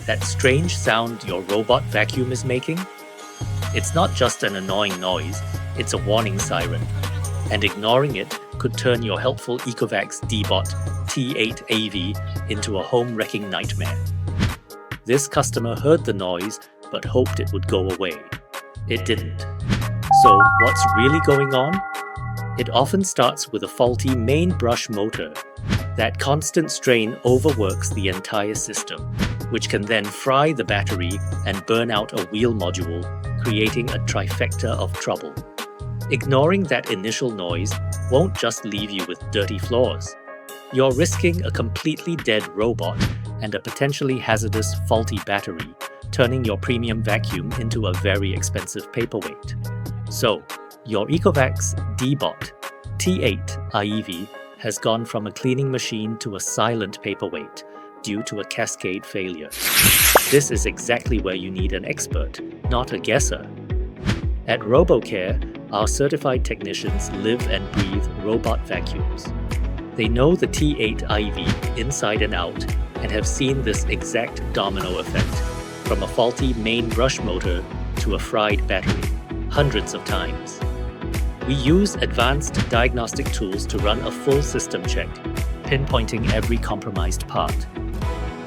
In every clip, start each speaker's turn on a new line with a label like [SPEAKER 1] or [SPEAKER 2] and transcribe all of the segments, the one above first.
[SPEAKER 1] That strange sound your robot vacuum is making? It's not just an annoying noise, it's a warning siren. And ignoring it could turn your helpful Ecovacs Deebot T8 AV into a home-wrecking nightmare. This customer heard the noise but hoped it would go away. It didn't. So what's really going on? It often starts with a faulty main brush motor. That constant strain overworks the entire system, which can then fry the battery and burn out a wheel module, creating a trifecta of trouble. Ignoring that initial noise won't just leave you with dirty floors. You're risking a completely dead robot and a potentially hazardous faulty battery, turning your premium vacuum into a very expensive paperweight. So, your Ecovacs Deebot T8 IEV has gone from a cleaning machine to a silent paperweight due to a cascade failure. This is exactly where you need an expert, not a guesser. At RoboCare, our certified technicians live and breathe robot vacuums. They know the T8 IEV inside and out and have seen this exact domino effect, from a faulty main brush motor to a fried battery, hundreds of times. We use advanced diagnostic tools to run a full system check, pinpointing every compromised part.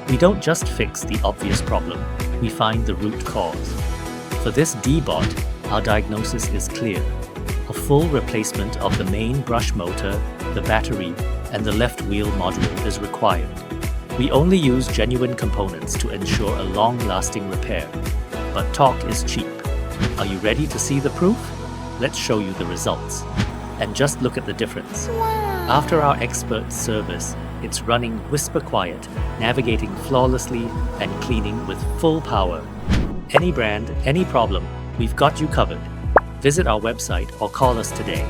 [SPEAKER 1] We don't just fix the obvious problem, we find the root cause. For this Deebot, our diagnosis is clear. A full replacement of the main brush motor, the battery, and the left wheel module is required. We only use genuine components to ensure a long-lasting repair. But talk is cheap. Are you ready to see the proof? Let's show you the results. And just look at the difference. After our expert service, it's running whisper quiet, navigating flawlessly, and cleaning with full power. Any brand, any problem, we've got you covered. Visit our website or call us today.